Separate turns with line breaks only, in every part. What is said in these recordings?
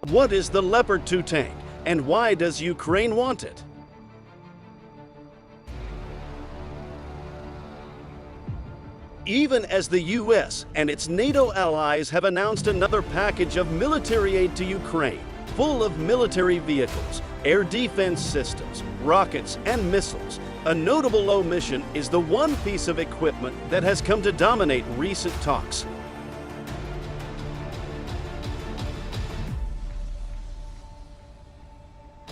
What is the Leopard 2 tank, and why does Ukraine want it? Even as the US and its NATO allies have announced another package of military aid to Ukraine, full of military vehicles, air defense systems, rockets, and missiles, a notable omission is the one piece of equipment that has come to dominate recent talks.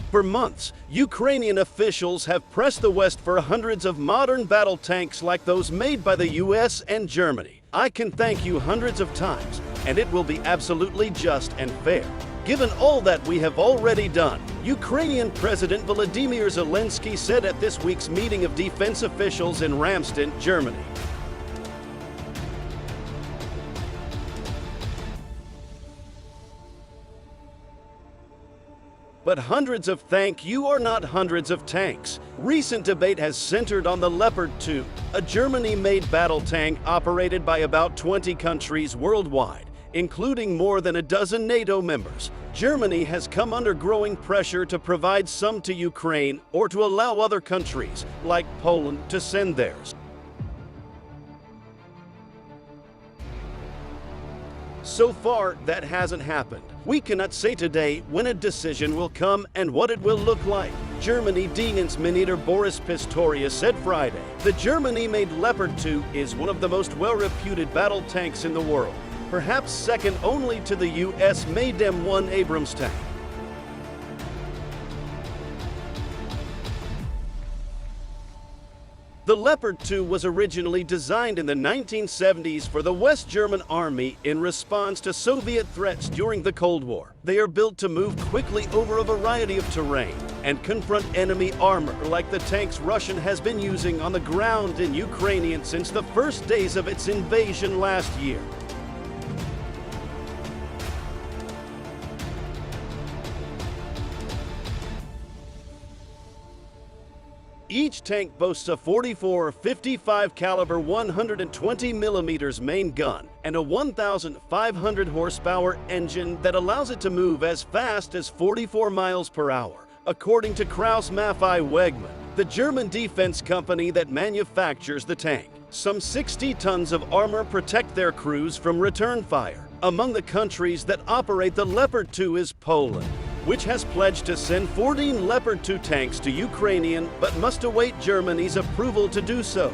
For months, Ukrainian officials have pressed the West for hundreds of modern battle tanks like those made by the US and Germany. I can thank you hundreds of times, and it will be absolutely just and fair. Given all that we have already done, Ukrainian President Volodymyr Zelenskyy said at this week's meeting of defense officials in Ramstein, Germany. But hundreds of thank you are not hundreds of tanks. Recent debate has centered on the Leopard 2, a Germany-made battle tank operated by about 20 countries worldwide, including more than a dozen NATO members. Germany has come under growing pressure to provide some to Ukraine or to allow other countries, like Poland, to send theirs. So far, that hasn't happened. We cannot say today when a decision will come and what it will look like. Germany Dienstminister Boris Pistorius said Friday, the Germany-made Leopard 2 is one of the most well-reputed battle tanks in the world, perhaps second only to the US-made M1 Abrams tank. The Leopard 2 was originally designed in the 1970s for the West German Army in response to Soviet threats during the Cold War. They are built to move quickly over a variety of terrain and confront enemy armor like the tanks Russia has been using on the ground in Ukraine since the first days of its invasion last year. Each tank boasts a 44-55 caliber 120 mm main gun and a 1,500 horsepower engine that allows it to move as fast as 44 miles per hour, according to Krauss Maffei Wegmann, the German defense company that manufactures the tank. Some 60 tons of armor protect their crews from return fire. Among the countries that operate the Leopard 2 is Poland, which has pledged to send 14 Leopard 2 tanks to Ukraine but must await Germany's approval to do so.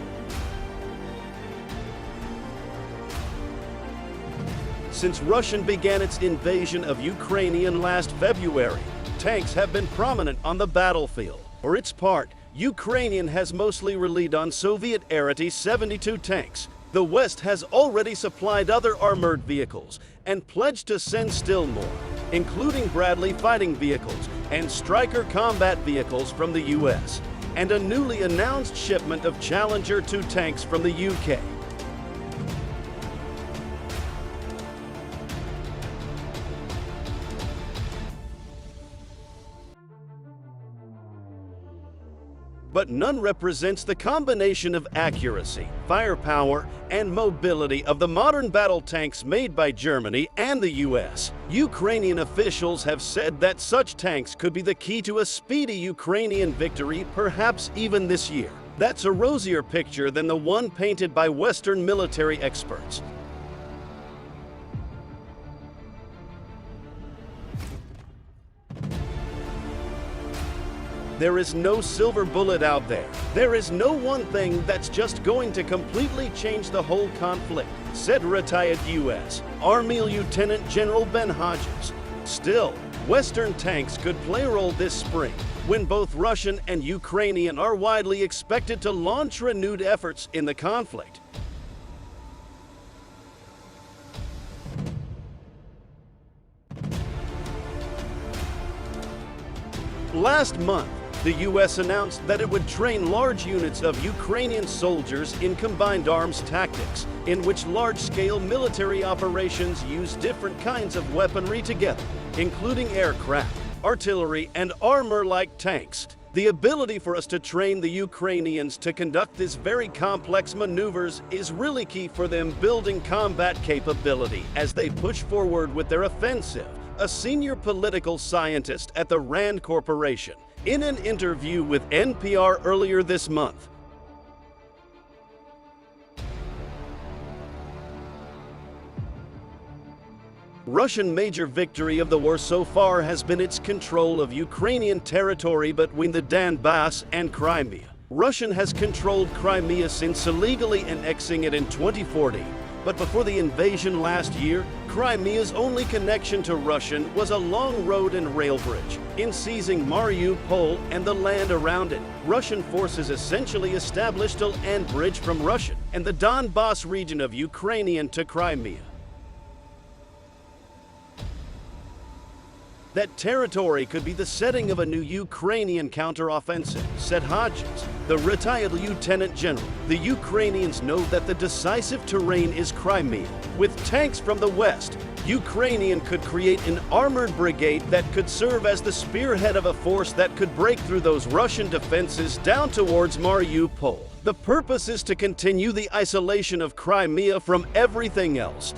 Since Russia began its invasion of Ukraine last February, tanks have been prominent on the battlefield. For its part, Ukraine has mostly relied on Soviet-era T-72 tanks. The West has already supplied other armored vehicles and pledged to send still more, including Bradley fighting vehicles and Stryker combat vehicles from the US, and a newly announced shipment of Challenger 2 tanks from the UK. But none represents the combination of accuracy, firepower, and mobility of the modern battle tanks made by Germany and the US. Ukrainian officials have said that such tanks could be the key to a speedy Ukrainian victory, perhaps even this year. That's a rosier picture than the one painted by Western military experts. There is no silver bullet out there. There is no one thing that's just going to completely change the whole conflict, said retired U.S. Army Lieutenant General Ben Hodges. Still, Western tanks could play a role this spring, when both Russian and Ukrainian are widely expected to launch renewed efforts in the conflict. Last month, The U.S. announced that it would train large units of Ukrainian soldiers in combined arms tactics, in which large-scale military operations use different kinds of weaponry together, including aircraft, artillery, and armor like tanks. The ability for us to train the Ukrainians to conduct this very complex maneuvers is really key for them building combat capability as they push forward with their offensive, a senior political scientist at the RAND Corporation, in an interview with NPR earlier this month. Russian major victory of the war so far has been its control of Ukrainian territory between the Donbass and Crimea. Russia has controlled Crimea since illegally annexing it in 2014, but before the invasion last year, Crimea's only connection to Russia was a long road and rail bridge. In seizing Mariupol and the land around it, Russian forces essentially established a land bridge from Russia and the Donbass region of Ukrainian to Crimea. That territory could be the setting of a new Ukrainian counteroffensive, said Hodges, the retired lieutenant general. The Ukrainians know that the decisive terrain is Crimea. With tanks from the west, Ukrainian could create an armored brigade that could serve as the spearhead of a force that could break through those Russian defenses down towards Mariupol. The purpose is to continue the isolation of Crimea from everything else.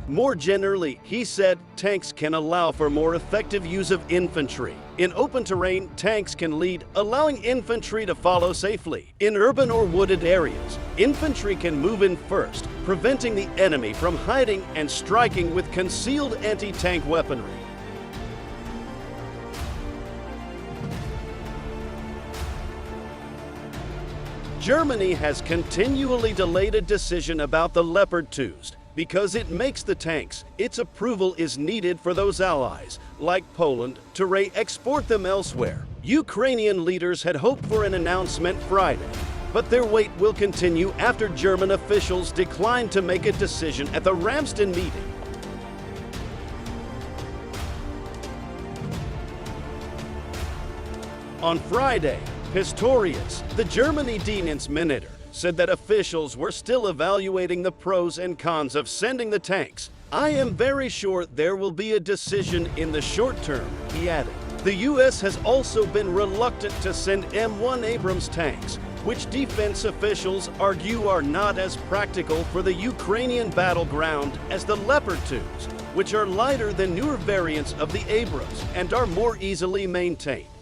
More generally, he said, tanks can allow for more effective use of infantry. In open terrain, tanks can lead, allowing infantry to follow safely. In urban or wooded areas, infantry can move in first, preventing the enemy from hiding and striking with concealed anti-tank weaponry. Germany has continually delayed a decision about the Leopard 2s. Because it makes the tanks, its approval is needed for those allies, like Poland, to re-export them elsewhere. Ukrainian leaders had hoped for an announcement Friday, but their wait will continue after German officials declined to make a decision at the Ramstein meeting. On Friday, Pistorius, the Germany Dienstminister, said that officials were still evaluating the pros and cons of sending the tanks. I am very sure there will be a decision in the short term, he added. The U.S. has also been reluctant to send M1 Abrams tanks, which defense officials argue are not as practical for the Ukrainian battleground as the Leopard 2s, which are lighter than newer variants of the Abrams and are more easily maintained.